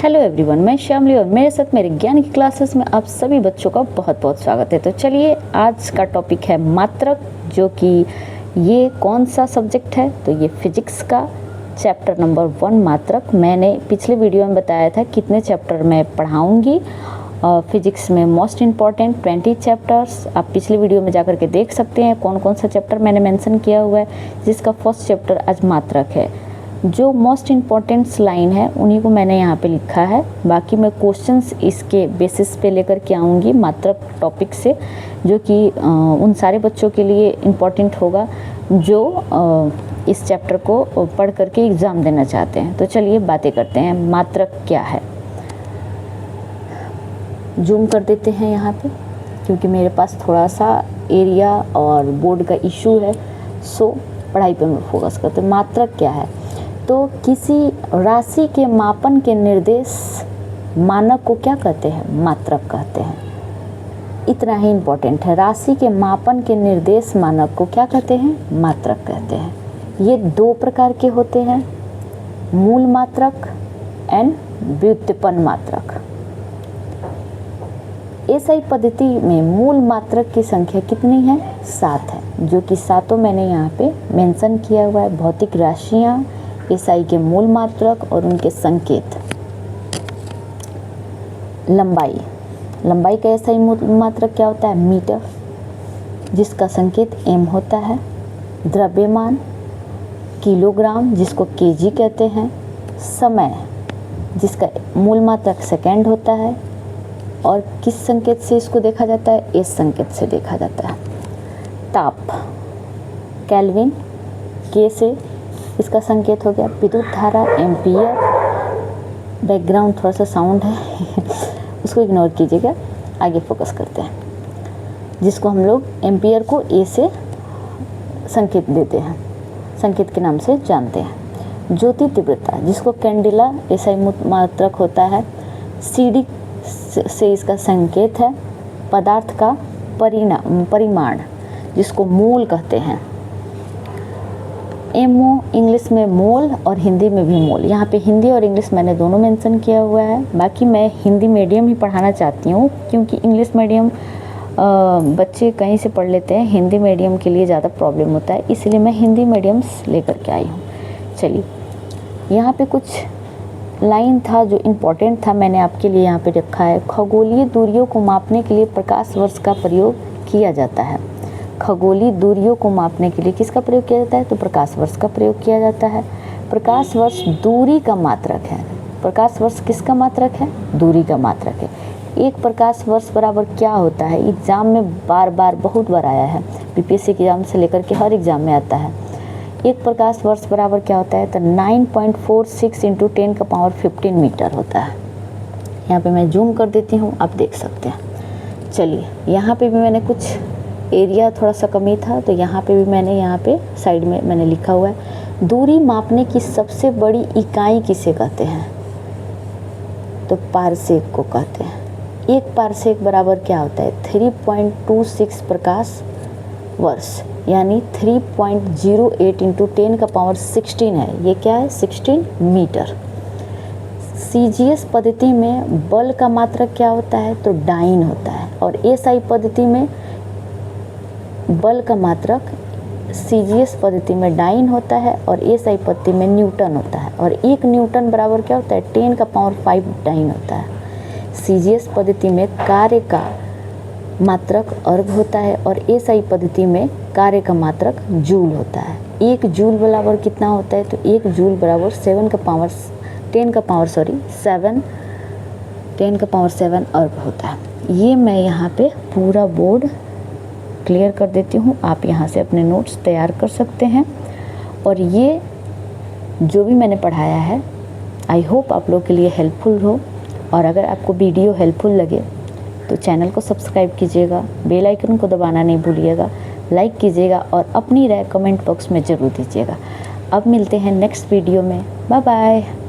Hello everyone, मैं श्यामली और मेरे साथ मेरे ज्ञान की क्लासेस में आप सभी बच्चों का बहुत बहुत स्वागत है। तो चलिए, आज का टॉपिक है मात्रक, जो कि ये कौन सा सब्जेक्ट है, तो ये फिजिक्स का चैप्टर नंबर 1 मात्रक। मैंने पिछले वीडियो में बताया था कितने चैप्टर मैं पढ़ाऊँगी। फिजिक्स में मोस्ट इम्पॉर्टेंट 20 चैप्टर्स आप पिछले वीडियो में जाकर के देख सकते हैं कौन कौन सा चैप्टर मैंने मेंशन किया हुआ है, जिसका फर्स्ट चैप्टर आज मात्रक है। जो मोस्ट इम्पॉर्टेंट लाइन है उन्हीं को मैंने यहाँ पे लिखा है। बाकी मैं क्वेश्चंस इसके बेसिस पे लेकर के आऊँगी मात्रक टॉपिक से, जो कि उन सारे बच्चों के लिए इम्पॉर्टेंट होगा जो इस चैप्टर को पढ़ करके एग्ज़ाम देना चाहते हैं। तो चलिए बातें करते हैं, मात्रक क्या है। जूम कर देते हैं यहाँ पे, क्योंकि मेरे पास थोड़ा सा एरिया और बोर्ड का इशू है, सो पढ़ाई पर मैं फोकस करते हैं। मात्रक क्या है, तो किसी राशि के मापन के निर्देश मानक को क्या कहते हैं, मात्रक कहते हैं। इतना ही इम्पोर्टेंट है, राशि के मापन के निर्देश मानक को क्या कहते हैं, मात्रक कहते हैं। ये 2 प्रकार के होते हैं, मूल मात्रक एंड व्युत्पन्न मात्रक। एसआई पद्धति में मूल मात्रक की संख्या कितनी है, 7 है, जो कि 7 मैंने यहाँ पे मेंशन किया हुआ है। भौतिक राशियाँ, एसआई के मूल मात्रक और उनके संकेत। लंबाई का एसआई मूल मात्रक क्या होता है, मीटर, जिसका संकेत एम होता है। द्रव्यमान, किलोग्राम, जिसको केजी कहते हैं। समय, जिसका मूल मात्रक सेकंड होता है। और किस संकेत से इसको देखा जाता है, एस संकेत से देखा जाता है। ताप, केल्विन, के से इसका संकेत हो गया। विद्युत धारा, एम्पियर। बैकग्राउंड थोड़ा सा साउंड है उसको इग्नोर कीजिएगा, आगे फोकस करते हैं। जिसको हम लोग एम्पियर को ए से संकेत देते हैं, संकेत के नाम से जानते हैं। ज्योति तीव्रता, जिसको कैंडिला एसआई मात्रक होता है। सीडी से इसका संकेत है। पदार्थ का परिमाण, जिसको मोल कहते हैं। एमओ इंग्लिश में मोल और हिंदी में भी मोल। यहाँ पे हिंदी और इंग्लिश मैंने दोनों मेंशन किया हुआ है। बाकी मैं हिंदी मीडियम ही पढ़ाना चाहती हूँ, क्योंकि इंग्लिश मीडियम बच्चे कहीं से पढ़ लेते हैं, हिंदी मीडियम के लिए ज़्यादा प्रॉब्लम होता है, इसलिए मैं हिंदी मीडियम लेकर के आई हूँ। चलिए, यहाँ पे कुछ लाइन था जो इम्पोर्टेंट था, मैंने आपके लिए यहाँ पे रखा है। खगोलीय दूरियों को मापने के लिए प्रकाश वर्ष का प्रयोग किया जाता है। खगोलीय दूरियों को मापने के लिए किसका प्रयोग किया जाता है, तो प्रकाश वर्ष का प्रयोग किया जाता है। प्रकाश वर्ष दूरी का मात्रक है। प्रकाश वर्ष किसका मात्रक है, दूरी का मात्रक है। एक प्रकाश वर्ष बराबर क्या होता है, एग्ज़ाम में बार बार बहुत बार आया है, बीपीएससी के एग्ज़ाम से लेकर के हर एग्ज़ाम में आता है। एक प्रकाश वर्ष बराबर क्या होता है, तो 9.46 × 10⁻15 मीटर होता है। यहाँ पे मैं जूम कर देती हूँ, आप देख सकते हैं। चलिए, यहाँ पे भी मैंने कुछ एरिया थोड़ा सा कमी था, तो यहाँ पे भी मैंने यहाँ पे साइड में मैंने लिखा हुआ है। दूरी मापने की सबसे बड़ी इकाई किसे कहते हैं, तो पारसेक को कहते हैं। एक पारसेक बराबर क्या होता है, 3.26 प्रकाश वर्ष, यानी 3.08 × 10⁻16 है। ये क्या है, 16 मीटर। सीजीएस पद्धति में बल का मात्रक क्या होता है, तो डाइन होता है। और एसआई पद्धति में बल का मात्रक सीजीएस पद्धति में डाइन होता है और एसआई पद्धति में न्यूटन होता है। और 1 न्यूटन बराबर क्या होता है, 10⁻5 डाइन होता है। सीजीएस पद्धति में कार्य का मात्रक अर्ग होता है और एसआई पद्धति में कार्य का मात्रक जूल होता है। 1 जूल बराबर कितना होता है, तो 1 जूल बराबर 10⁻7 अर्ग होता है। ये मैं यहाँ पे पूरा बोर्ड क्लियर कर देती हूँ, आप यहाँ से अपने नोट्स तैयार कर सकते हैं। और ये जो भी मैंने पढ़ाया है, आई होप आप लोग के लिए हेल्पफुल हो। और अगर आपको वीडियो हेल्पफुल लगे तो चैनल को सब्सक्राइब कीजिएगा, बेल आइकन को दबाना नहीं भूलिएगा, लाइक कीजिएगा और अपनी राय कमेंट बॉक्स में ज़रूर दीजिएगा। अब मिलते हैं नेक्स्ट वीडियो में, बाय बाय।